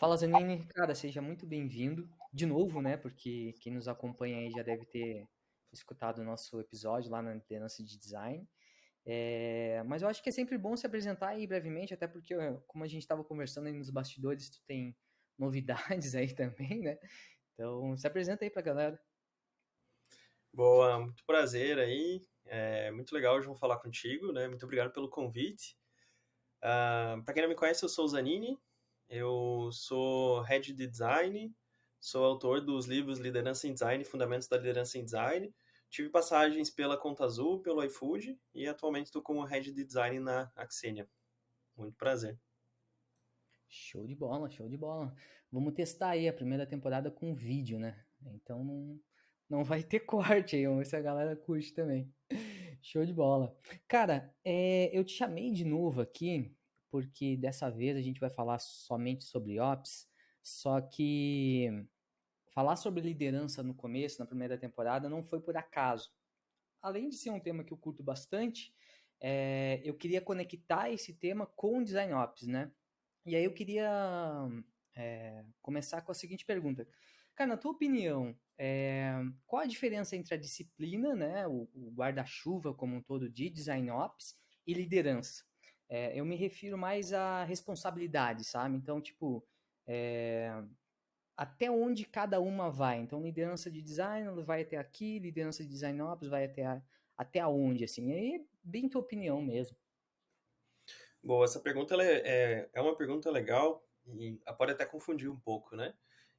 Fala, Zanini. Cara, seja muito bem-vindo de novo, né? Porque quem nos acompanha aí já deve ter escutado o nosso episódio lá na liderança de design. Mas eu acho que é sempre bom se apresentar aí brevemente, até porque, como a gente estava conversando aí nos bastidores, tu tem novidades aí também, né? Então, se apresenta aí pra galera. Boa, muito prazer aí. É muito legal, João, falar contigo, né? Muito obrigado pelo convite. Para quem não me conhece, eu sou o Zanini, eu sou Head de Design, sou autor dos livros Liderança em Design e Fundamentos da Liderança em Design. Tive passagens pela Conta Azul, pelo iFood e atualmente estou como Head de Design na Axenia. Muito prazer. Show de bola, show de bola. Vamos testar aí a primeira temporada com vídeo, né? Então não vai ter corte aí, vamos ver se a galera curte também. Show de bola. Cara, eu te chamei de novo aqui, porque dessa vez a gente vai falar somente sobre Ops, só que falar sobre liderança no começo, na primeira temporada, não foi por acaso. Além de ser um tema que eu curto bastante, eu queria conectar esse tema com o Design Ops, né? E aí eu queria começar com a seguinte pergunta. Cara, na tua opinião, qual a diferença entre a disciplina, né, o guarda-chuva como um todo de Design Ops e liderança? Eu me refiro mais à responsabilidade, sabe? Então, tipo, é, até onde cada uma vai. Então, liderança de design vai até aqui, liderança de design ops vai até aonde, assim. Aí, bem tua opinião mesmo. Boa, essa pergunta é uma pergunta legal e pode até confundir um pouco, né?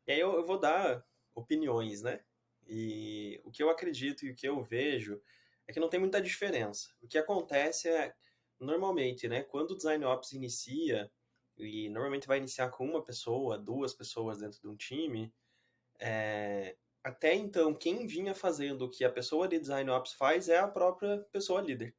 E aí eu vou dar opiniões, né? E o que eu acredito e o que eu vejo é que não tem muita diferença. O que acontece é, normalmente, né, quando o Design Ops inicia, e normalmente vai iniciar com uma pessoa, duas pessoas dentro de um time, até então quem vinha fazendo o que a pessoa de Design Ops faz é a própria pessoa líder.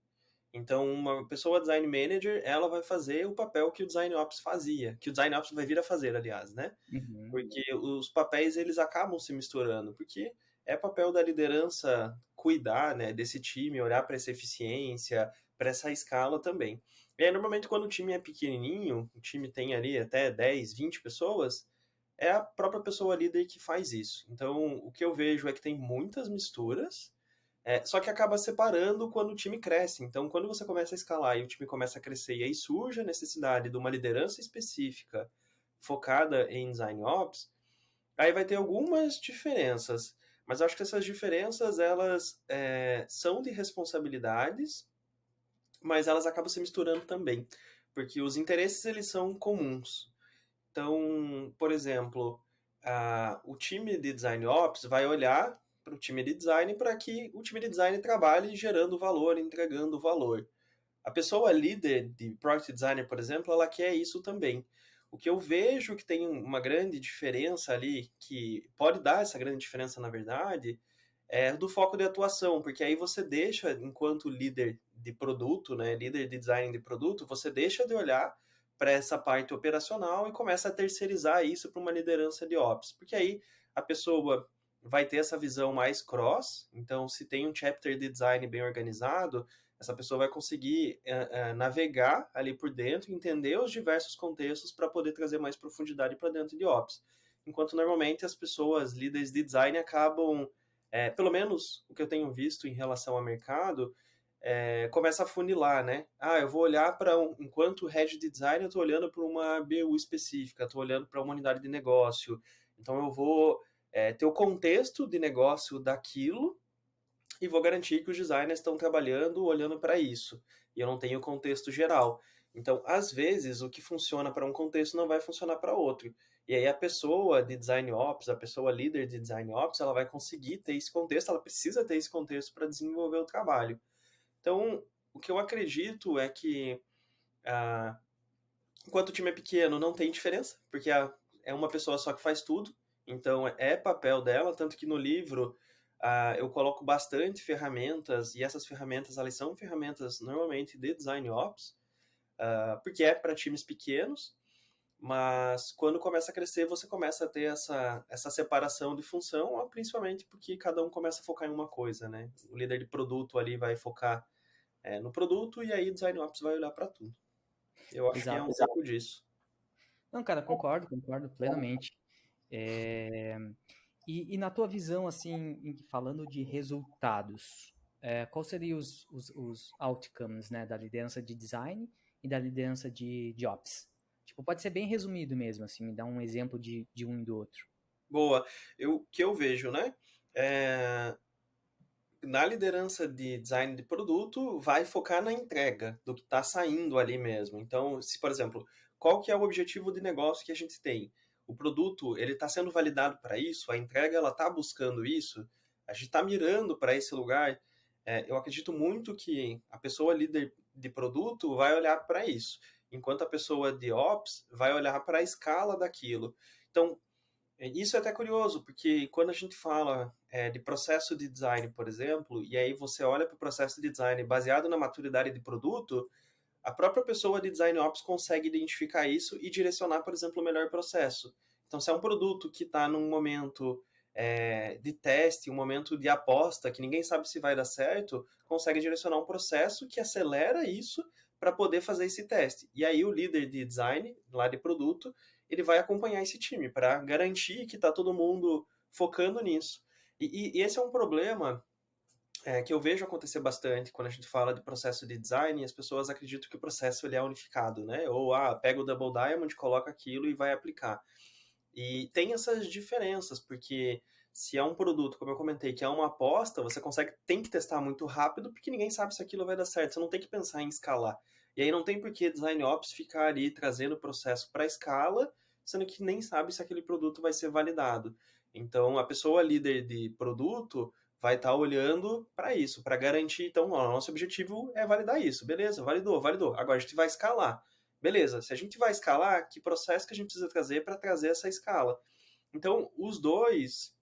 Então, uma pessoa design manager, ela vai fazer o papel que o design ops fazia, que o design ops vai vir a fazer, aliás, né? Uhum. Porque os papéis eles acabam se misturando, porque é papel da liderança cuidar, né, desse time, olhar para essa eficiência, para essa escala também. E aí, normalmente quando o time é pequenininho, o time tem ali até 10, 20 pessoas, é a própria pessoa líder que faz isso. Então, o que eu vejo é que tem muitas misturas, só que acaba separando quando o time cresce. Então, quando você começa a escalar e o time começa a crescer, e aí surge a necessidade de uma liderança específica focada em design ops, aí vai ter algumas diferenças. Mas eu acho que essas diferenças elas são de responsabilidades, mas elas acabam se misturando também, porque os interesses eles são comuns. Então, por exemplo, o time de design ops vai olhar para o time de design para que o time de design trabalhe gerando valor, entregando valor. A pessoa líder de product designer, por exemplo, ela quer isso também. O que eu vejo que tem uma grande diferença ali, que pode dar essa grande diferença na verdade, é do foco de atuação, porque aí você deixa, enquanto líder de produto, né, líder de design de produto, você deixa de olhar para essa parte operacional e começa a terceirizar isso para uma liderança de ops, porque aí a pessoa vai ter essa visão mais cross, então se tem um chapter de design bem organizado, essa pessoa vai conseguir navegar ali por dentro, entender os diversos contextos para poder trazer mais profundidade para dentro de ops. Enquanto normalmente as pessoas líderes de design acabam, pelo menos o que eu tenho visto em relação ao mercado, começa a funilar, né? Eu vou olhar para enquanto head de design, eu estou olhando para uma BU específica, estou olhando para uma unidade de negócio. Então eu vou ter o contexto de negócio daquilo e vou garantir que os designers estão trabalhando olhando para isso. E eu não tenho o contexto geral. Então, às vezes, o que funciona para um contexto não vai funcionar para outro. E aí a pessoa de design ops, a pessoa líder de design ops, ela vai conseguir ter esse contexto, ela precisa ter esse contexto para desenvolver o trabalho. Então, o que eu acredito é que, ah, enquanto o time é pequeno, não tem diferença, porque é uma pessoa só que faz tudo, então é papel dela, tanto que no livro eu coloco bastante ferramentas, e essas ferramentas elas são ferramentas normalmente de design ops, porque é para times pequenos, mas quando começa a crescer, você começa a ter essa separação de função, principalmente porque cada um começa a focar em uma coisa, né? O líder de produto ali vai focar no produto, e aí o design ops vai olhar para tudo. Eu acho que é Exato. um pouco disso. Não, cara, concordo plenamente. É, e na tua visão, assim, falando de resultados, qual seriam os outcomes, né, da liderança de design e da liderança de ops? Tipo, pode ser bem resumido mesmo, assim, me dá um exemplo de um e do outro. Boa. O que eu vejo, né? É, na liderança de design de produto, vai focar na entrega do que está saindo ali mesmo. Então, se, por exemplo, qual que é o objetivo de negócio que a gente tem? O produto, ele está sendo validado para isso? A entrega, ela está buscando isso? A gente está mirando para esse lugar? Eu acredito muito que a pessoa líder de produto vai olhar para isso, enquanto a pessoa de ops vai olhar para a escala daquilo. Então, isso é até curioso, porque quando a gente fala de processo de design, por exemplo, e aí você olha para o processo de design baseado na maturidade de produto, a própria pessoa de design ops consegue identificar isso e direcionar, por exemplo, o melhor processo. Então, se é um produto que está num momento de teste, um momento de aposta, que ninguém sabe se vai dar certo, consegue direcionar um processo que acelera isso para poder fazer esse teste. E aí o líder de design, lá de produto, ele vai acompanhar esse time para garantir que está todo mundo focando nisso. E esse é um problema que eu vejo acontecer bastante quando a gente fala de processo de design, e as pessoas acreditam que o processo ele é unificado, né? Ou, pega o Double Diamond, coloca aquilo e vai aplicar. E tem essas diferenças, porque se é um produto, como eu comentei, que é uma aposta, você tem que testar muito rápido, porque ninguém sabe se aquilo vai dar certo. Você não tem que pensar em escalar. E aí não tem por que Design Ops ficar ali trazendo o processo para escala, sendo que nem sabe se aquele produto vai ser validado. Então, a pessoa líder de produto vai estar olhando para isso, para garantir, então, ó, nosso objetivo é validar isso. Beleza, validou, validou. Agora a gente vai escalar. Beleza, se a gente vai escalar, que processo que a gente precisa trazer para trazer essa escala? Então, os dois,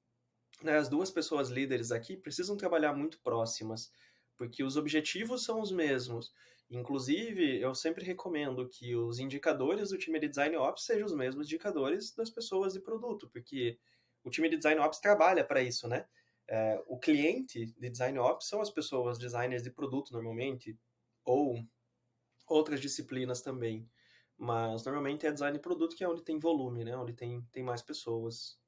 né, as duas pessoas líderes aqui precisam trabalhar muito próximas, porque os objetivos são os mesmos. Inclusive, eu sempre recomendo que os indicadores do time de Design Ops sejam os mesmos indicadores das pessoas de produto, porque o time de Design Ops trabalha para isso, né? O cliente de Design Ops são as pessoas designers de produto, normalmente, ou outras disciplinas também. Mas normalmente é design de produto que é onde tem volume, né? Onde tem mais pessoas.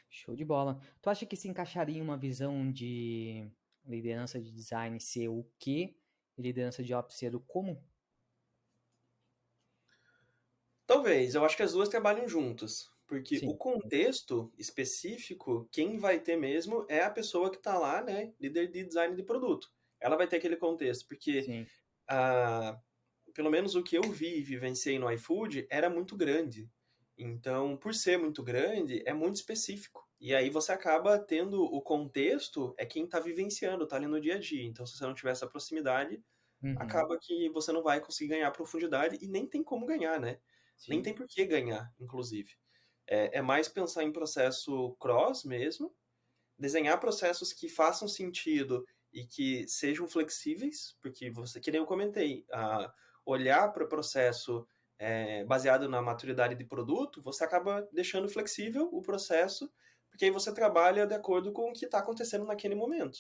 Show de bola. Tu acha que se encaixaria em uma visão de liderança de design ser o quê e liderança de ops ser o como? Talvez, eu acho que as duas trabalham juntas. Porque o Sim, contexto específico, quem vai ter mesmo é a pessoa que está lá, né? Líder de design de produto. Ela vai ter aquele contexto, porque sim. a, pelo menos o que eu vi e vivenciei no iFood era muito grande. Então, por ser muito grande, é muito específico. E aí você acaba tendo o contexto, é quem está vivenciando, está ali no dia a dia. Então, se você não tiver essa proximidade, Uhum, acaba que você não vai conseguir ganhar profundidade e nem tem como ganhar, né? Nem sim. tem por que ganhar, inclusive. É mais pensar em processo cross mesmo, desenhar processos que façam sentido e que sejam flexíveis, porque você, que nem eu comentei, olhar para o processo baseado na maturidade de produto, você acaba deixando flexível o processo, porque aí você trabalha de acordo com o que está acontecendo naquele momento.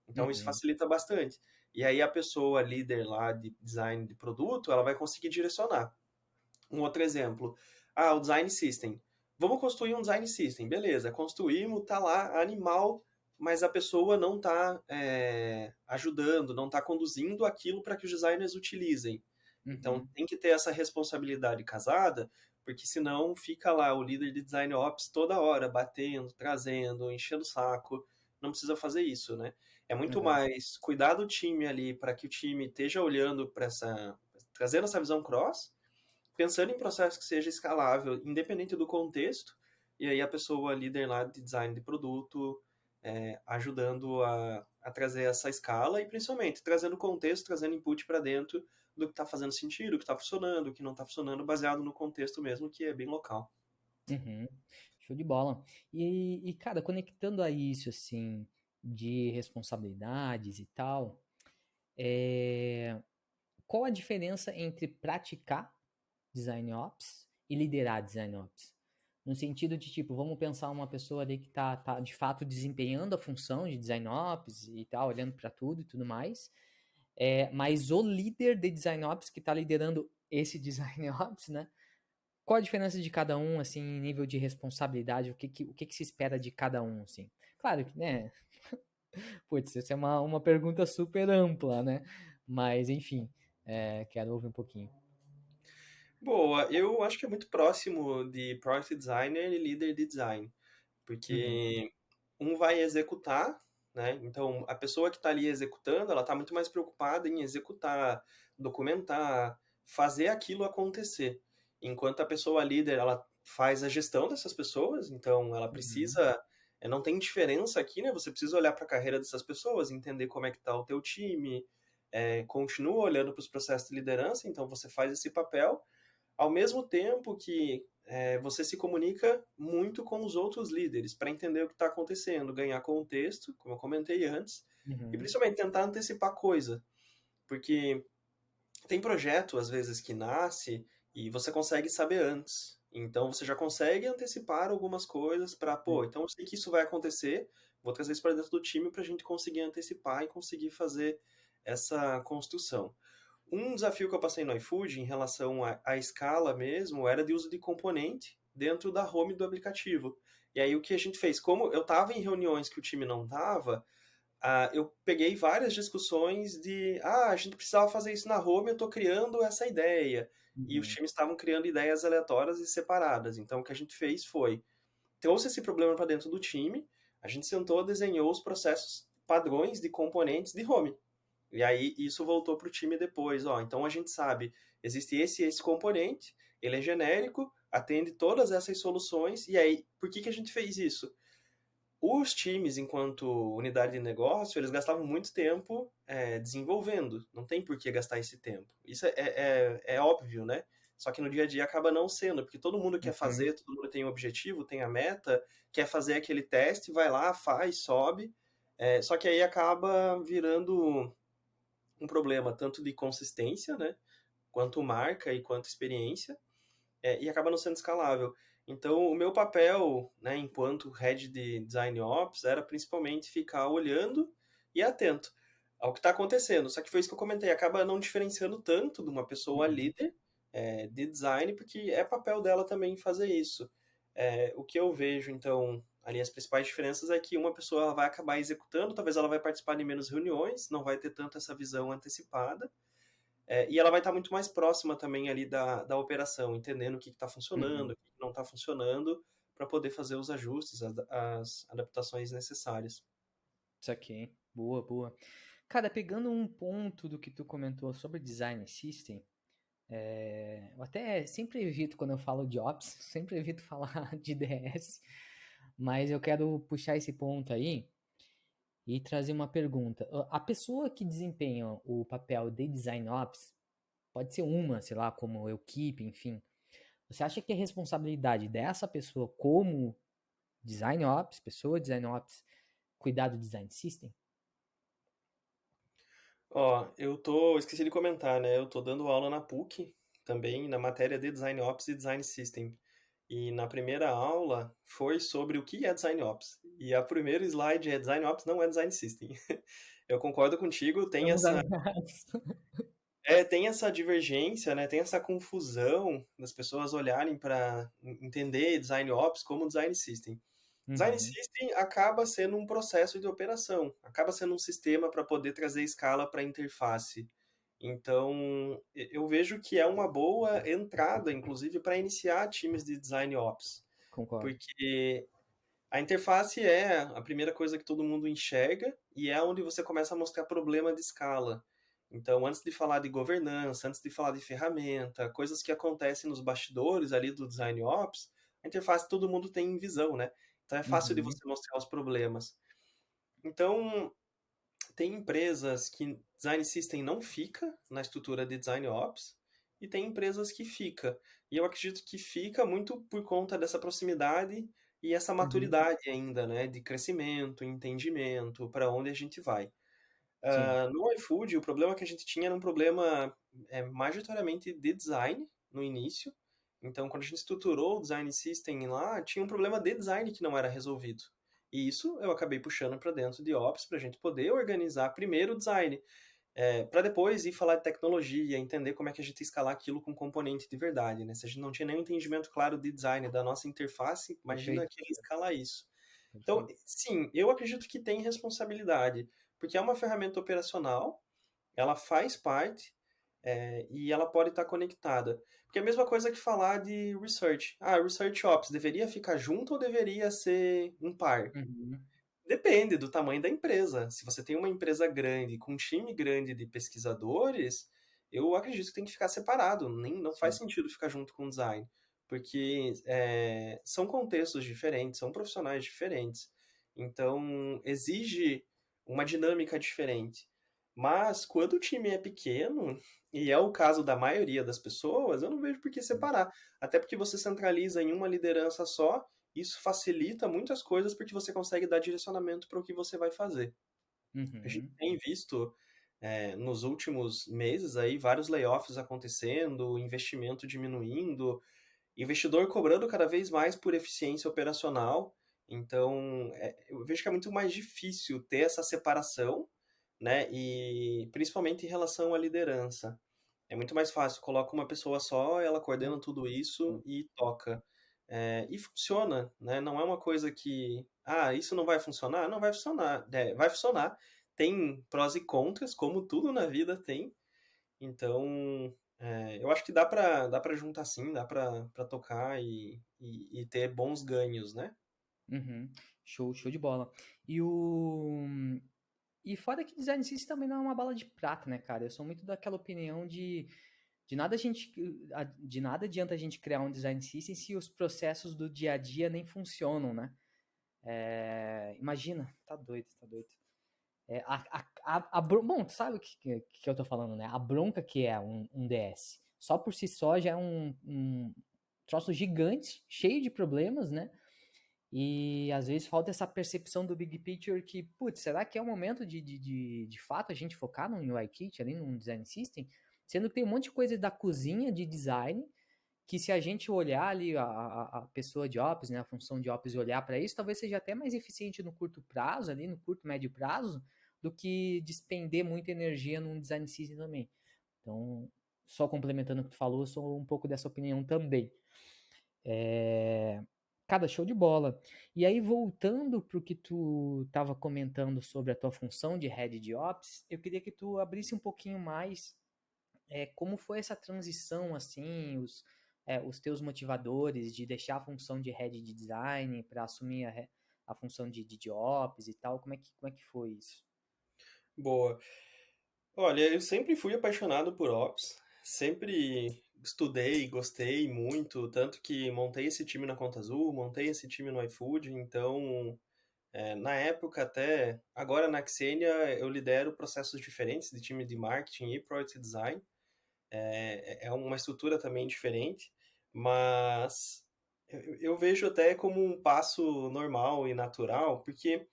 Então isso Uhum, facilita bastante. E aí a pessoa líder lá de design de produto, ela vai conseguir direcionar. Um outro exemplo, o design system. Vamos construir um design system, beleza? Construímos, tá lá, animal, mas a pessoa não está ajudando, não está conduzindo aquilo para que os designers utilizem. Então uhum. tem que ter essa responsabilidade casada, porque senão fica lá o líder de design ops toda hora batendo, trazendo, enchendo o saco. Não precisa fazer isso, né? É muito Exato. mais cuidar do time ali para que o time esteja olhando para trazendo essa visão cross, pensando em processo que seja escalável, independente do contexto, e aí a pessoa líder lá de design de produto ajudando a trazer essa escala e principalmente trazendo contexto, trazendo input para dentro do que está fazendo sentido, o que está funcionando, o que não está funcionando, baseado no contexto mesmo, que é bem local. Uhum. Show de bola. Cara, conectando a isso, assim, de responsabilidades e tal, é, qual a diferença entre praticar Design Ops e liderar Design Ops? No sentido de, tipo, vamos pensar uma pessoa ali que tá de fato desempenhando a função de Design Ops e tal, olhando para tudo e tudo mais, mas o líder de Design Ops que está liderando esse Design Ops, né? qual a diferença de cada um, assim, em nível de responsabilidade? O que que se espera de cada um, assim? Claro que, né? Putz, essa é uma pergunta super ampla, né? Mas, enfim, quero ouvir um pouquinho. Boa, eu acho que é muito próximo de Product Designer e líder de design, Uhum, porque um vai executar, né? Então, a pessoa que está ali executando, ela está muito mais preocupada em executar, documentar, fazer aquilo acontecer. Enquanto a pessoa líder, ela faz a gestão dessas pessoas, então ela uhum, precisa, não tem diferença aqui, né? Você precisa olhar para a carreira dessas pessoas, entender como é que está o teu time, continua olhando para os processos de liderança, então você faz esse papel, ao mesmo tempo que você se comunica muito com os outros líderes para entender o que está acontecendo, ganhar contexto, como eu comentei antes, e uhum, principalmente tentar antecipar coisa, porque tem projeto às vezes que nasce e você consegue saber antes. Então você já consegue antecipar algumas coisas para, pô, então eu sei que isso vai acontecer, vou trazer isso para dentro do time para a gente conseguir antecipar e conseguir fazer essa construção. Um desafio que eu passei no iFood em relação à escala mesmo era de uso de componente dentro da home do aplicativo. E aí o que a gente fez? Como eu estava em reuniões que o time não estava, eu peguei várias discussões de a gente precisava fazer isso na home, eu estou criando essa ideia. E os uhum, times estavam criando ideias aleatórias e separadas. Então o que a gente fez foi, trouxe esse problema para dentro do time, a gente sentou, desenhou os processos padrões de componentes de home. E aí isso voltou para o time depois, ó. Então a gente sabe, existe esse componente, ele é genérico, atende todas essas soluções. E aí, por que que a gente fez isso? Os times, enquanto unidade de negócio, eles gastavam muito tempo desenvolvendo. Não tem por que gastar esse tempo. Isso é óbvio, né? Só que no dia a dia acaba não sendo, porque todo mundo quer uhum. fazer, todo mundo tem um objetivo, tem a meta, quer fazer aquele teste, vai lá, faz, sobe. Só que aí acaba virando um problema tanto de consistência, né? Quanto marca e quanto experiência, e acaba não sendo escalável. Então, o meu papel, né, enquanto head de Design Ops, era principalmente ficar olhando e atento ao que está acontecendo. Só que foi isso que eu comentei, acaba não diferenciando tanto de uma pessoa Uhum. líder de design, porque é papel dela também fazer isso. O que eu vejo, então, ali as principais diferenças é que uma pessoa ela vai acabar executando, talvez ela vai participar de menos reuniões, não vai ter tanto essa visão antecipada, e ela vai estar muito mais próxima também ali da operação, entendendo o que está funcionando, Uhum. o que não está funcionando, para poder fazer os ajustes, as adaptações necessárias. Isso aqui, boa, boa. Cara, pegando um ponto do que tu comentou sobre design system, eu até sempre evito quando eu falo de Ops, sempre evito falar de DS, mas eu quero puxar esse ponto aí e trazer uma pergunta. A pessoa que desempenha o papel de design ops, pode ser uma, sei lá, como eu keep, enfim. Você acha que é responsabilidade dessa pessoa como design ops, pessoa design ops, cuidar do design system? Ó, esqueci de comentar, né? Eu tô dando aula na PUC também, na matéria de Design Ops e Design System. E na primeira aula foi sobre o que é Design Ops. E a primeiro slide é Design Ops, não é Design System. Eu concordo contigo, Estamos alinhados. tem essa divergência, né? Tem essa confusão das pessoas olharem para entender Design Ops como Design System. Design Uhum, System acaba sendo um processo de operação, acaba sendo um sistema para poder trazer escala para a interface. Então, eu vejo que é uma boa entrada, inclusive, para iniciar times de Design Ops, concordo. porque a interface é a primeira coisa que todo mundo enxerga e é onde você começa a mostrar problema de escala. Então, antes de falar de governança, antes de falar de ferramenta, coisas que acontecem nos bastidores ali do Design Ops, a interface todo mundo tem em visão, né? Então é fácil de Uhum, você mostrar os problemas. Então, tem empresas que Design System não fica na estrutura de Design Ops e tem empresas que fica. E eu acredito que fica muito por conta dessa proximidade e essa uhum, maturidade ainda, né, de crescimento, entendimento, para onde a gente vai. sim. No iFood, o problema que a gente tinha era um problema majoritariamente de design no início. Então, quando a gente estruturou o design system lá, tinha um problema de design que não era resolvido. E isso eu acabei puxando para dentro de Ops para a gente poder organizar primeiro o design. para depois ir falar de tecnologia, entender como é que a gente escalar aquilo com componente de verdade, né? Se a gente não tinha nenhum entendimento claro de design da nossa interface, imagina Perfeito, querer escalar isso. Então, perfeito. sim, eu acredito que tem responsabilidade, porque é uma ferramenta operacional, ela faz parte, e ela pode estar conectada. Porque é a mesma coisa que falar de research. Ah, Research Ops deveria ficar junto ou deveria ser um par? Uhum, Depende do tamanho da empresa. Se você tem uma empresa grande, com um time grande de pesquisadores, eu acredito que tem que ficar separado. Nem, não faz sim. sentido ficar junto com o design. Porque são contextos diferentes, são profissionais diferentes. Então, exige uma dinâmica diferente. Mas, quando o time é pequeno, e é o caso da maioria das pessoas, eu não vejo por que separar. Até porque você centraliza em uma liderança só, isso facilita muitas coisas porque você consegue dar direcionamento para o que você vai fazer. A gente Uhum, tem visto nos últimos meses aí vários layoffs acontecendo, investimento diminuindo, investidor cobrando cada vez mais por eficiência operacional. Então, eu vejo que é muito mais difícil ter essa separação, né? E principalmente em relação à liderança. É muito mais fácil, coloca uma pessoa só, ela coordena tudo isso e toca. E funciona, né? Não é uma coisa que, isso não vai funcionar? Não vai funcionar. Vai funcionar. Tem prós e contras, como tudo na vida tem. Então, eu acho que dá pra juntar sim, dá pra tocar e ter bons ganhos, né? uhum. Show, show de bola. E o e fora que design system também não é uma bala de prata, né, cara? Eu sou muito daquela opinião de nada de nada adianta a gente criar um design system se os processos do dia a dia nem funcionam, né? Imagina, tá doido, tá doido. Bom, tu sabe o que eu tô falando, né? A bronca que é um DS. Só por si só já é um troço gigante, cheio de problemas, né? E às vezes falta essa percepção do big picture que, putz, será que é o momento de fato a gente focar num UI Kit ali, num design system? Sendo que tem um monte de coisa da cozinha de design que se a gente olhar ali a pessoa de Ops, né, a função de Ops e olhar para isso, talvez seja até mais eficiente no curto prazo, ali no curto, médio prazo, do que despender muita energia num design system também. Então, só complementando o que tu falou, eu sou um pouco dessa opinião também. Cada show de bola. E aí, voltando para o que tu estava comentando sobre a tua função de Head de Ops, eu queria que tu abrisse um pouquinho mais como foi essa transição, assim, os teus motivadores de deixar a função de Head de Design para assumir a função de Ops e tal, como é que foi isso? Boa. Olha, eu sempre fui apaixonado por Ops, sempre estudei, gostei muito, tanto que montei esse time na Conta Azul, montei esse time no iFood, então, na época até, agora na Xenia eu lidero processos diferentes de time de marketing e product design, é uma estrutura também diferente, mas eu vejo até como um passo normal e natural, porque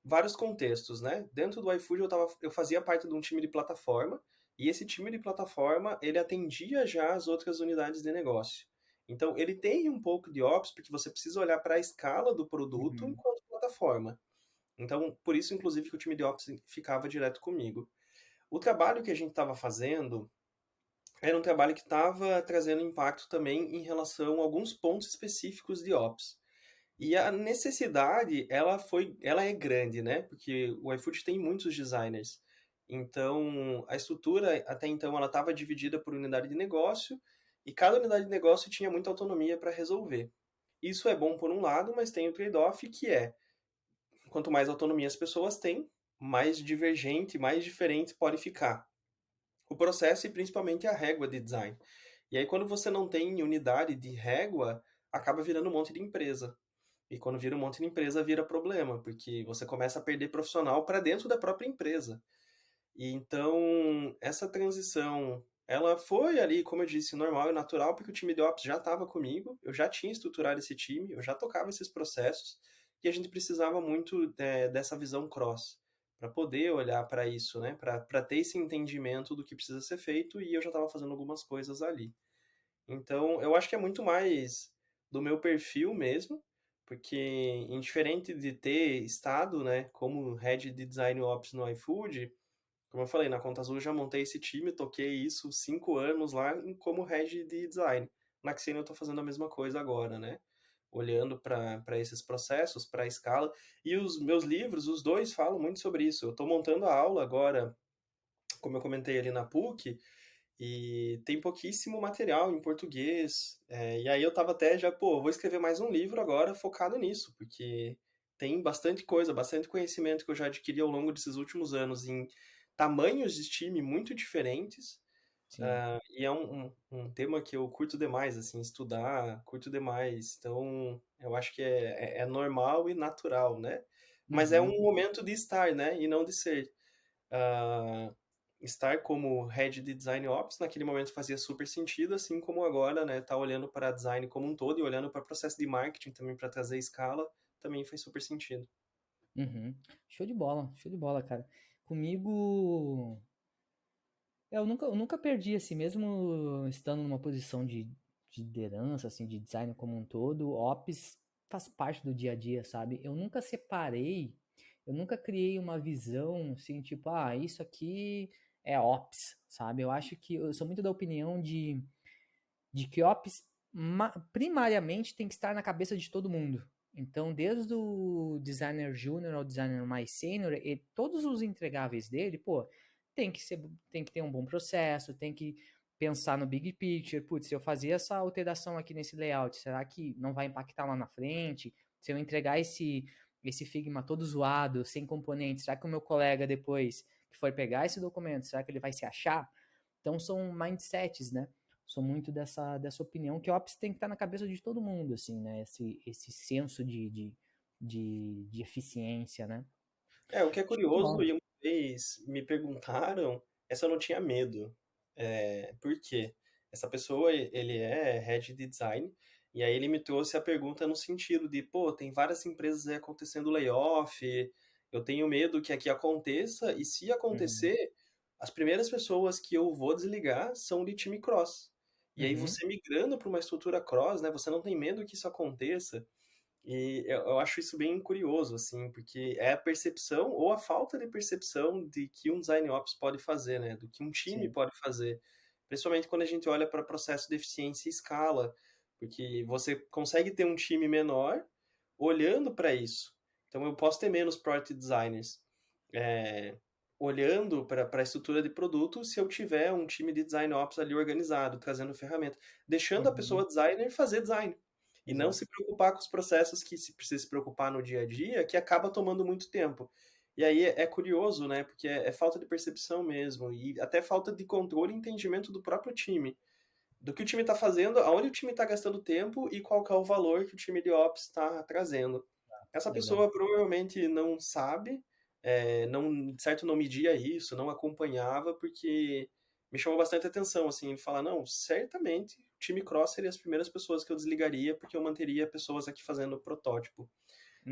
vários contextos, né? Dentro do iFood eu fazia parte de um time de plataforma, e esse time de plataforma, ele atendia já as outras unidades de negócio. Então, ele tem um pouco de Ops, porque você precisa olhar para a escala do produto Uhum, enquanto plataforma. Então, por isso, inclusive, que o time de Ops ficava direto comigo. O trabalho que a gente estava fazendo era um trabalho que estava trazendo impacto também em relação a alguns pontos específicos de Ops. E a necessidade, ela é grande, né? Porque o iFood tem muitos designers. Então, a estrutura, até então, ela estava dividida por unidade de negócio e cada unidade de negócio tinha muita autonomia para resolver. Isso é bom por um lado, mas tem o trade-off que é, quanto mais autonomia as pessoas têm, mais divergente, mais diferente pode ficar o processo e principalmente a régua de design. E aí, quando você não tem unidade de régua, acaba virando um monte de empresa. E quando vira um monte de empresa, vira problema, porque você começa a perder profissional para dentro da própria empresa. E então, essa transição, ela foi ali, como eu disse, normal e natural, porque o time de Ops já estava comigo, eu já tinha estruturado esse time, eu já tocava esses processos, e a gente precisava muito dessa visão cross, para poder olhar para isso, né? Para ter esse entendimento do que precisa ser feito, e eu já estava fazendo algumas coisas ali. Então, eu acho que é muito mais do meu perfil mesmo, porque indiferente de ter estado, né, como head de design ops no iFood, Como eu falei, na Conta Azul eu já montei esse time, toquei isso 5 anos lá como head de design. Na Xenia eu estou fazendo a mesma coisa agora, né? Olhando para esses processos, para a escala. E os meus livros, os dois, falam muito sobre isso. Eu estou montando a aula agora, como eu comentei ali na PUC, e tem pouquíssimo material em português. E aí eu tava até já, pô, vou escrever mais um livro agora focado nisso, porque tem bastante coisa, bastante conhecimento que eu já adquiri ao longo desses últimos anos em tamanhos de time muito diferentes. Sim. E é um tema que eu curto demais, assim, estudar, curto demais. Então, eu acho que é normal e natural, né? Mas é um Uhum. momento de estar, né? E não de ser. Ah, estar como head de design ops naquele momento fazia super sentido, assim como agora, né, tá olhando para design como um todo e olhando para processo de marketing também para trazer escala, também faz super sentido. Uhum. Show de bola, cara. Comigo, eu nunca perdi, assim, mesmo estando numa posição de liderança, assim, de design como um todo, Ops faz parte do dia a dia, sabe? Eu nunca separei, eu nunca criei uma visão, assim, tipo, ah, isso aqui é Ops, sabe? Eu acho que, eu sou muito da opinião de que Ops primariamente tem que estar na cabeça de todo mundo. Então, desde o designer júnior ao designer mais sênior, todos os entregáveis dele, pô, tem que ter um bom processo, tem que pensar no big picture. Putz, se eu fazer essa alteração aqui nesse layout, será que não vai impactar lá na frente? Se eu entregar esse Figma todo zoado, sem componentes, será que o meu colega depois que for pegar esse documento, será que ele vai se achar? Então são mindsets, né? Sou muito dessa opinião que o Ops tem que estar na cabeça de todo mundo, assim, né? Esse senso de eficiência, né? O que é Show de curioso, bola. e uma vez me perguntaram, essa eu não tinha medo. Por quê? Essa pessoa, ele é head de design, e aí ele me trouxe a pergunta no sentido de, pô, tem várias empresas aí acontecendo layoff, eu tenho medo que aqui aconteça, e se Uhum. acontecer, as primeiras pessoas que eu vou desligar são de time cross. E aí Uhum. você migrando para uma estrutura cross, né, você não tem medo que isso aconteça, e eu acho isso bem curioso, assim, porque é a percepção ou a falta de percepção de que um design ops pode fazer, né? Do que um time Sim. pode fazer. Principalmente quando a gente olha para processo de eficiência e escala, porque você consegue ter um time menor olhando para isso. Então eu posso ter menos product designers é, olhando para a estrutura de produto se eu tiver um time de design ops ali organizado, trazendo ferramenta, deixando a Uhum. pessoa designer fazer design e não se Exato. preocupar com os processos que se precisa se preocupar no dia a dia, que acaba tomando muito tempo. E aí é curioso, né? Porque é falta de percepção mesmo, e até falta de controle e entendimento do próprio time. Do que o time está fazendo, aonde o time está gastando tempo e qual que é o valor que o time de Ops está trazendo. Essa Legal. pessoa provavelmente não sabe, não, de certo não media isso, não acompanhava, porque me chamou bastante atenção, assim, ele fala, não, certamente o time Cross seria as primeiras pessoas que eu desligaria, porque eu manteria pessoas aqui fazendo o protótipo.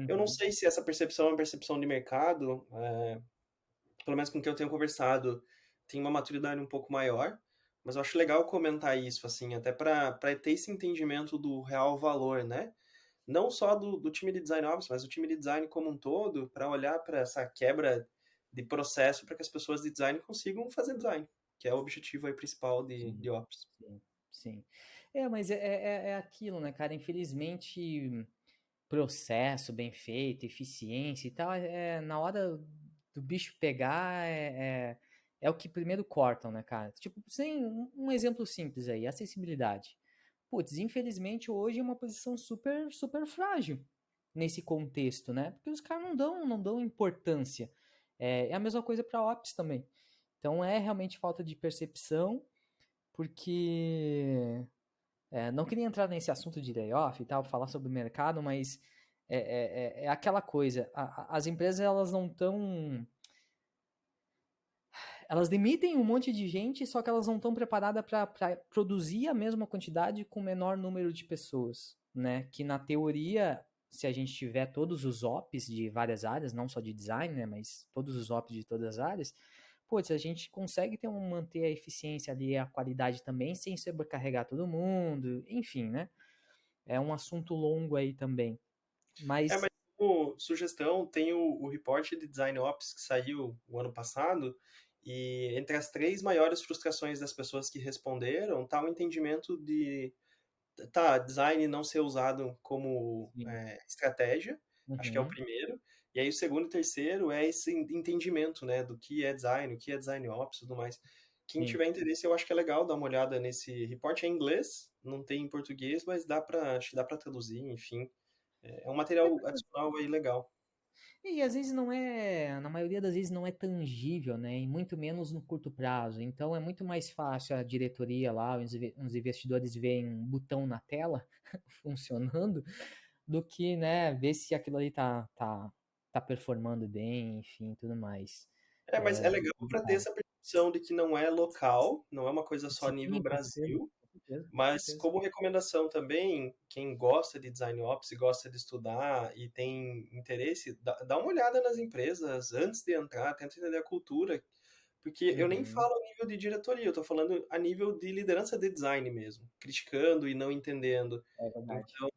Eu não Uhum. sei se essa percepção é uma percepção de mercado, pelo menos com quem eu tenho conversado, tem uma maturidade um pouco maior, mas eu acho legal comentar isso, assim, até para ter esse entendimento do real valor, né? Não só do time de design ops, mas do time de design como um todo, para olhar para essa quebra de processo para que as pessoas de design consigam fazer design, que é o objetivo aí principal de Sim, ops. sim, sim. Mas é aquilo, né, cara? Infelizmente, processo bem feito, eficiência e tal, na hora do bicho pegar, é o que primeiro cortam, né, cara? Tipo, sem um exemplo simples aí, acessibilidade. Putz, infelizmente hoje é uma posição super frágil nesse contexto, né? Porque os caras não dão importância. É a mesma coisa para ops também. Então é realmente falta de percepção, porque não queria entrar nesse assunto de layoff e tal, falar sobre o mercado, mas é aquela coisa. As empresas elas não estão, elas demitem um monte de gente, só que elas não estão preparadas para produzir a mesma quantidade com o menor número de pessoas, né? Que na teoria, se a gente tiver todos os ops de várias áreas, não só de design, né? Mas todos os ops de todas as áreas, putz, a gente consegue manter a eficiência ali, a qualidade também, sem sobrecarregar todo mundo, enfim, né? É um assunto longo aí também. Mas Mas. como sugestão, tem o report de Design Ops que saiu o ano passado, E entre as 3 maiores frustrações das pessoas que responderam, tá o entendimento de, tá, design não ser usado como Sim. estratégia, acho que é o Uhum. primeiro. E aí o segundo e terceiro é esse entendimento, né, do que é design, o que é design ops e tudo mais. Quem Sim. tiver interesse, eu acho que é legal dar uma olhada nesse report. É em inglês, não tem em português, mas acho que dá para traduzir, enfim. É um material adicional aí legal. E às vezes não é, na maioria das vezes não é tangível, né? E muito menos no curto prazo. Então é muito mais fácil a diretoria lá, os investidores verem um botão na tela funcionando, do que, né, ver se aquilo ali tá performando bem, enfim, tudo mais. Mas é legal para ter Complicado. essa percepção de que não é local, não é uma coisa só nível Sim, com certeza, Brasil. com certeza, com Mas certeza. como recomendação também, quem gosta de design ops e gosta de estudar e tem interesse, dá uma olhada nas empresas antes de entrar, tenta entender a cultura, porque eu nem Uhum, falo a nível de diretoria, eu tô falando a nível de liderança de design mesmo, criticando e não entendendo. é verdade. Então,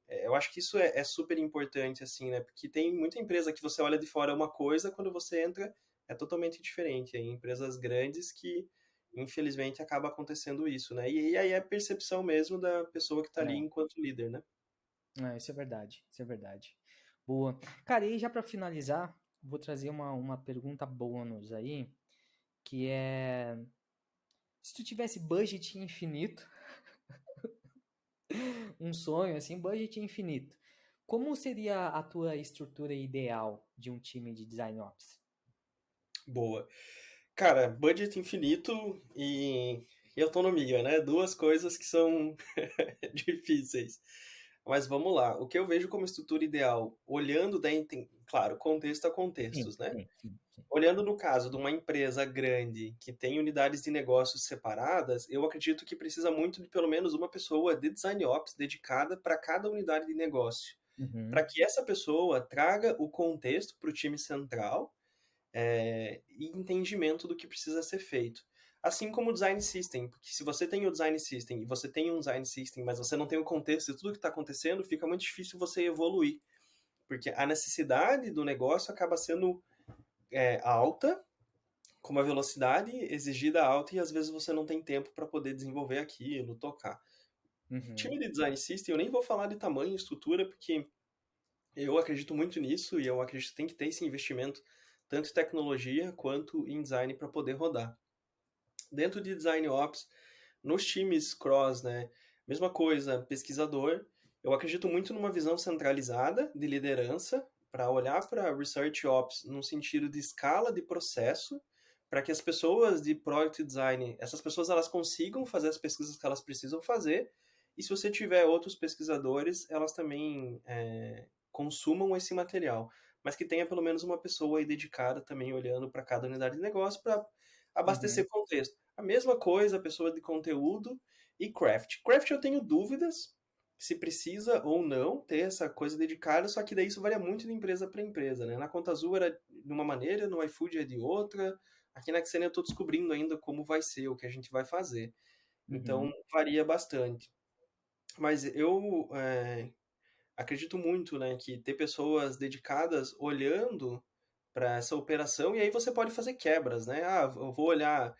eu acho que isso é super importante, assim, né? Porque tem muita empresa que você olha de fora é uma coisa, quando você entra é totalmente diferente. Em empresas grandes que, infelizmente, acaba acontecendo isso, né? E aí é a percepção mesmo da pessoa que está ali É, enquanto líder, né? isso é verdade, isso é verdade. Boa. Cara, e já para finalizar, vou trazer uma pergunta bônus aí, que é, se tu tivesse budget infinito, um sonho assim, budget infinito, como seria a tua estrutura ideal de um time de design ops? Boa. Cara, budget infinito e autonomia, né? Duas coisas que são difíceis. Mas vamos lá. O que eu vejo como estrutura ideal, olhando claro, contexto a Sim, contextos, né? sim, sim, sim. Olhando no caso de uma empresa grande que tem unidades de negócios separadas, eu acredito que precisa muito de pelo menos uma pessoa de design ops dedicada para cada unidade de negócio, para Uhum, que essa pessoa traga o contexto para o time central e entendimento do que precisa ser feito. Assim como o design system, porque se você tem o design system e você tem um design system, mas você não tem o contexto de tudo que está acontecendo, fica muito difícil você evoluir, porque a necessidade do negócio acaba sendo alta, com uma velocidade exigida alta e às vezes você não tem tempo para poder desenvolver aquilo, tocar. Time uhum, de design system, eu nem vou falar de tamanho e estrutura, porque eu acredito muito nisso e eu acredito que tem que ter esse investimento tanto em tecnologia quanto em design para poder rodar. Dentro de design ops, nos times cross, né, mesma coisa, pesquisador, eu acredito muito numa visão centralizada de liderança para olhar para research ops num sentido de escala de processo, para que as pessoas de product design, essas pessoas elas consigam fazer as pesquisas que elas precisam fazer, e se você tiver outros pesquisadores, elas também consumam esse material, mas que tenha pelo menos uma pessoa aí dedicada também olhando para cada unidade de negócio para uhum, abastecer contexto. A mesma coisa, a pessoa de conteúdo e craft. Craft eu tenho dúvidas se precisa ou não ter essa coisa dedicada, só que daí isso varia muito de empresa para empresa, né? Na Conta Azul era de uma maneira, no iFood é de outra. Aqui na Xenia eu estou descobrindo ainda como vai ser, o que a gente vai fazer. Então uhum, varia bastante. Mas eu acredito muito, né, que ter pessoas dedicadas olhando para essa operação e aí você pode fazer quebras, né? Ah, eu vou olhar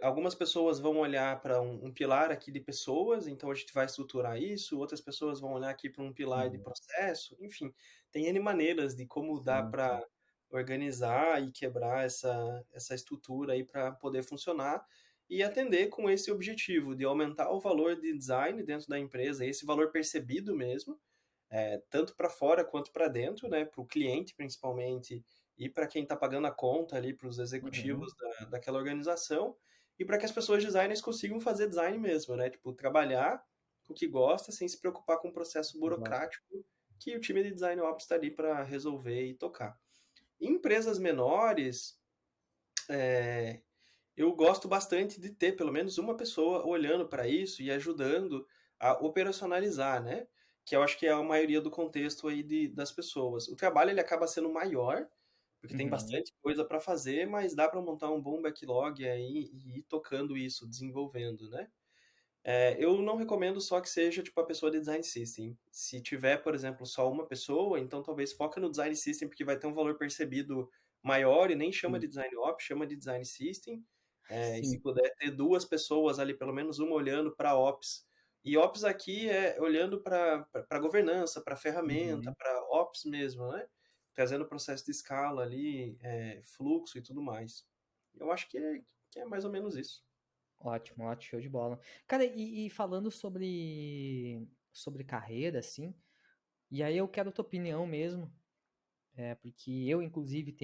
algumas pessoas vão olhar para um pilar aqui de pessoas, então a gente vai estruturar isso, outras pessoas vão olhar aqui para um pilar de uhum, processo, enfim, tem N maneiras de como dá sim, para organizar e quebrar essa estrutura aí para poder funcionar e atender com esse objetivo de aumentar o valor de design dentro da empresa, esse valor percebido mesmo, tanto para fora quanto para dentro, né, para o cliente principalmente e para quem está pagando a conta ali, para os uhum, executivos daquela organização e para que as pessoas designers consigam fazer design mesmo, né, tipo trabalhar com o que gosta sem se preocupar com o processo exato. burocrático que o time de design ops está ali para resolver e tocar. Em empresas menores, eu gosto bastante de ter pelo menos uma pessoa olhando para isso e ajudando a operacionalizar, né? Que eu acho que é a maioria do contexto aí das pessoas. O trabalho ele acaba sendo maior, porque tem Uhum, bastante coisa para fazer, mas dá para montar um bom backlog aí e ir tocando isso, desenvolvendo, né? Eu não recomendo só que seja tipo a pessoa de design system. Se tiver, por exemplo, só uma pessoa, então talvez foca no design system porque vai ter um valor percebido maior e nem chama Sim. de Design Ops, chama de Design System. E se Sim. puder ter duas pessoas ali, pelo menos uma olhando para Ops. E Ops aqui é olhando para governança, para ferramenta, Uhum. para Ops mesmo, né? Trazendo o processo de escala ali, fluxo e tudo mais. Eu acho que é mais ou menos isso. Ótimo, ótimo, show de bola. Cara, e falando sobre carreira, assim, e aí eu quero a tua opinião mesmo, porque eu, inclusive,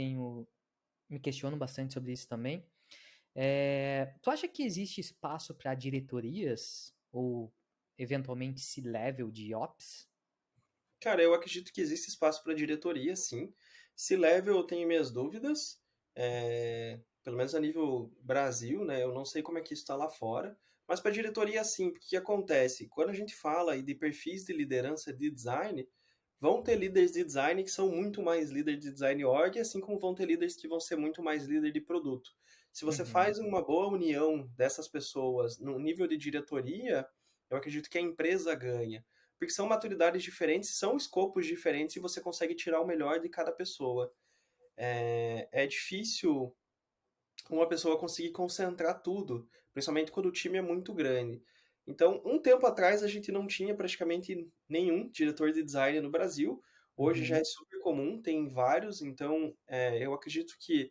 me questiono bastante sobre isso também. Tu acha que existe espaço para diretorias ou eventualmente C-level de Ops? Cara, eu acredito que existe espaço para diretoria, sim. Se level eu tenho minhas dúvidas, pelo menos a nível Brasil, né? Eu não sei como é que isso está lá fora, mas para diretoria, sim, porque o que acontece? Quando a gente fala aí de perfis de liderança de design, vão ter líderes de design que são muito mais líderes de design org, assim como vão ter líderes que vão ser muito mais líder de produto. Se você Uhum, faz uma boa união dessas pessoas no nível de diretoria, eu acredito que a empresa ganha porque são maturidades diferentes, são escopos diferentes e você consegue tirar o melhor de cada pessoa. É difícil uma pessoa conseguir concentrar tudo, principalmente quando o time é muito grande. Então, um tempo atrás a gente não tinha praticamente nenhum diretor de design no Brasil. Hoje já uhum, é super comum, tem vários. Então, eu acredito que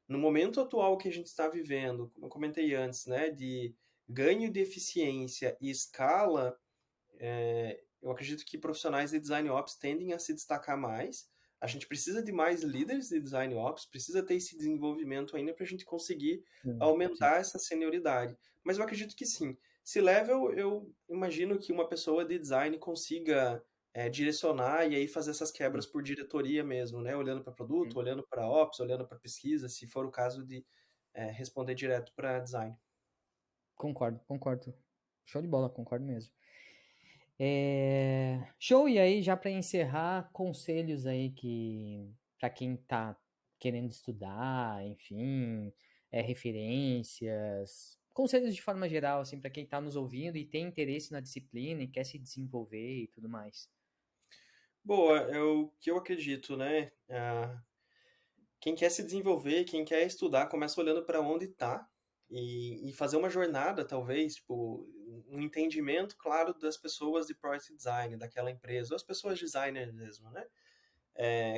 no momento atual que a gente está vivendo, como eu comentei antes, né, de ganho de eficiência e escala, eu acredito que profissionais de design ops tendem a se destacar mais. A gente precisa de mais líderes de design ops, precisa ter esse desenvolvimento ainda para a gente conseguir sim, sim. aumentar essa senioridade. Mas eu acredito que sim. Se level, eu imagino que uma pessoa de design consiga direcionar e aí fazer essas quebras por diretoria mesmo, né? Olhando para produto, Uhum. olhando para ops, olhando para pesquisa, se for o caso de responder direto para design. Concordo, concordo. Show de bola, concordo mesmo. Show, e aí, já para encerrar, conselhos aí que para quem tá querendo estudar, enfim, referências, conselhos de forma geral, assim, para quem tá nos ouvindo e tem interesse na disciplina e quer se desenvolver e tudo mais. Boa, é o que eu acredito, né? Quem quer se desenvolver, quem quer estudar, começa olhando para onde está e fazer uma jornada, talvez, tipo, um entendimento claro das pessoas de product design, daquela empresa, ou as pessoas designers mesmo, né?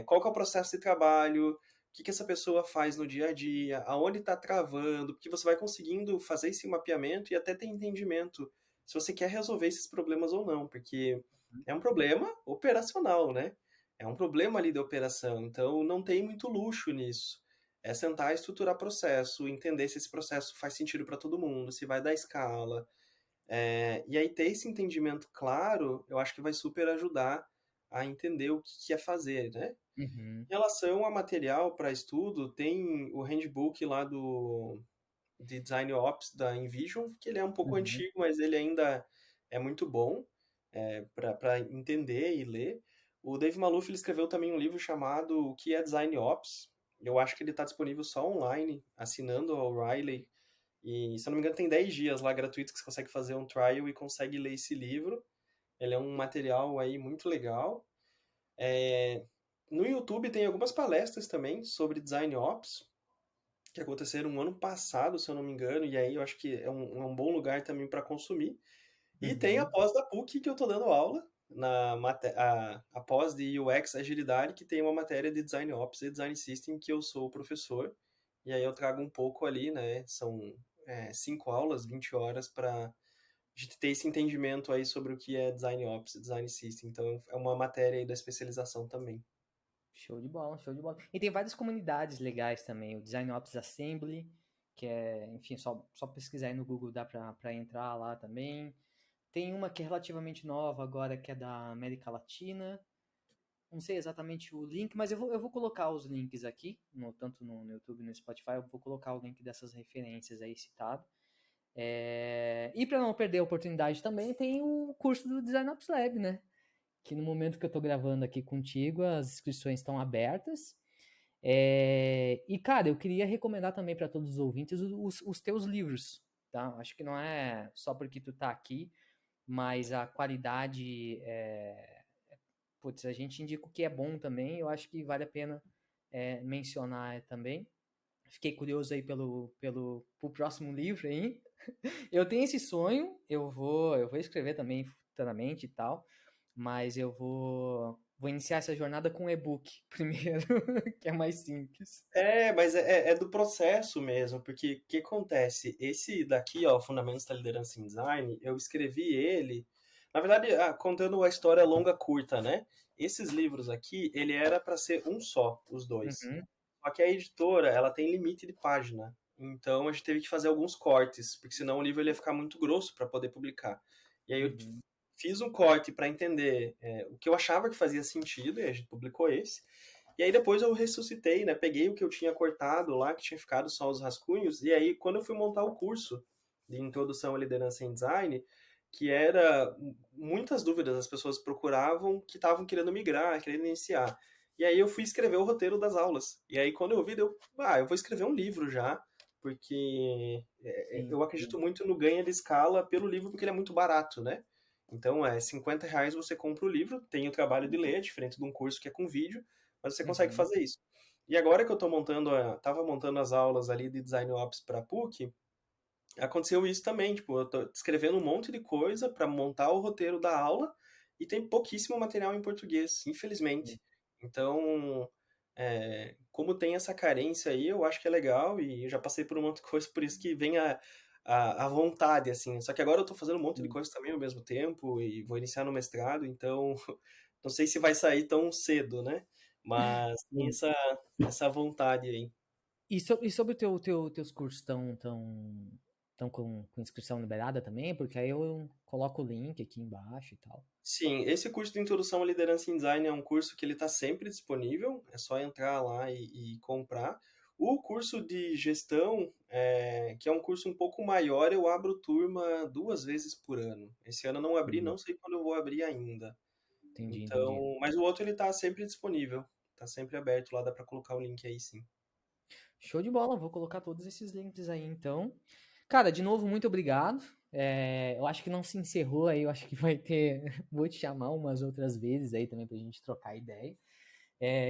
Qual que é o processo de trabalho, o que que essa pessoa faz no dia a dia, aonde está travando, porque você vai conseguindo fazer esse mapeamento e até ter entendimento se você quer resolver esses problemas ou não, porque é um problema operacional, né? É um problema ali da operação, então não tem muito luxo nisso. É sentar e estruturar processo, entender se esse processo faz sentido para todo mundo, se vai dar escala. E aí ter esse entendimento claro, eu acho que vai super ajudar a entender o que é fazer, né? Uhum, Em relação a material para estudo, tem o handbook lá de Design Ops da InVision, que ele é um pouco uhum, antigo, mas ele ainda é muito bom para entender e ler. O Dave Maluf ele escreveu também um livro chamado O que é Design Ops. Eu acho que ele está disponível só online, assinando a O'Reilly. E, se eu não me engano, tem 10 dias lá gratuito que você consegue fazer um trial e consegue ler esse livro. Ele é um material aí muito legal. No YouTube tem algumas palestras também sobre Design Ops, que aconteceram no ano passado, se eu não me engano, e aí eu acho que é um bom lugar também para consumir. E tem a uhum. pós da PUC que eu estou dando aula, a pós de UX Agilidade, que tem uma matéria de Design Ops e Design System, que eu sou o professor, e aí eu trago um pouco ali, né? São 5 aulas, 20 horas, para a gente ter esse entendimento aí sobre o que é Design Ops e Design System. Então é uma matéria aí da especialização também. Show de bola, show de bola. E tem várias comunidades legais também, o Design Ops Assembly, que é, enfim, só pesquisar aí no Google dá para entrar lá também. Tem uma que é relativamente nova agora, que é da América Latina. Não sei exatamente o link, mas eu vou colocar os links aqui, tanto no YouTube e no Spotify, eu vou colocar o link dessas referências aí citado. E para não perder a oportunidade também, tem o curso do Design Ops Lab, né? Que no momento que eu estou gravando aqui contigo, as inscrições estão abertas. E, cara, eu queria recomendar também para todos os ouvintes os teus livros, tá? Acho que não é só porque tu tá aqui, mas a qualidade, putz, a gente indica o que é bom também, eu acho que vale a pena mencionar também. Fiquei curioso aí pro próximo livro aí. Eu tenho esse sonho, eu vou escrever também futuramente e tal, mas vou iniciar essa jornada com e-book primeiro, que é mais simples. Mas é do processo mesmo, porque o que acontece? Esse daqui, ó, Fundamentos da Liderança em Design, eu escrevi ele, na verdade, contando a história longa curta, né? Esses livros aqui, ele era para ser um só, os dois. Uhum, Só que a editora, ela tem limite de página. Então a gente teve que fazer alguns cortes, porque senão o livro ele ia ficar muito grosso para poder publicar. E aí eu uhum, fiz um corte para entender o que eu achava que fazia sentido, e a gente publicou esse. E aí depois eu ressuscitei, né? Peguei o que eu tinha cortado lá, que tinha ficado só os rascunhos, e aí quando eu fui montar o curso de Introdução à Liderança em Design, que era muitas dúvidas as pessoas procuravam que estavam querendo migrar, querendo iniciar. E aí eu fui escrever o roteiro das aulas. E aí quando eu vi, eu vou escrever um livro já, porque sim, eu sim. acredito muito no ganho de escala pelo livro, porque ele é muito barato, né? Então, R$ 50 você compra o livro, tem o trabalho de ler, diferente de um curso que é com vídeo, mas você consegue Uhum, fazer isso. E agora que eu tô tava montando as aulas ali de Design Ops para PUC, aconteceu isso também, tipo, eu tô escrevendo um monte de coisa para montar o roteiro da aula e tem pouquíssimo material em português, sim. infelizmente. Então, como tem essa carência aí, eu acho que é legal e eu já passei por um monte de coisa, por isso que vem a vontade, assim. Só que agora eu tô fazendo um monte de Sim. coisa também ao mesmo tempo e vou iniciar no mestrado, então não sei se vai sair tão cedo, né? Mas tem Sim. essa vontade aí. E sobre teus cursos tão com inscrição liberada também? Porque aí eu coloco o link aqui embaixo e tal. Sim, esse curso de Introdução à Liderança em Design é um curso que ele está sempre disponível, é só entrar lá e comprar. O curso de gestão, que é um curso um pouco maior, eu abro turma 2 vezes por ano. Esse ano eu não abri, Uhum. não sei quando eu vou abrir ainda. Entendi, entendi. Então, mas o outro ele está sempre disponível, está sempre aberto lá, dá para colocar o link aí sim. Show de bola, vou colocar todos esses links aí então. Cara, de novo, muito obrigado. Eu acho que não se encerrou aí, eu acho que vai ter. Vou te chamar umas outras vezes aí também pra gente trocar ideia.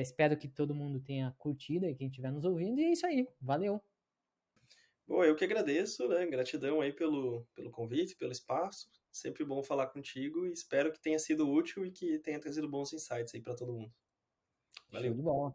Espero que todo mundo tenha curtido aí, quem estiver nos ouvindo. E é isso aí, valeu. Bom, eu que agradeço, né? Gratidão aí pelo convite, pelo espaço. Sempre bom falar contigo e espero que tenha sido útil e que tenha trazido bons insights aí para todo mundo. Show Valeu. de bola.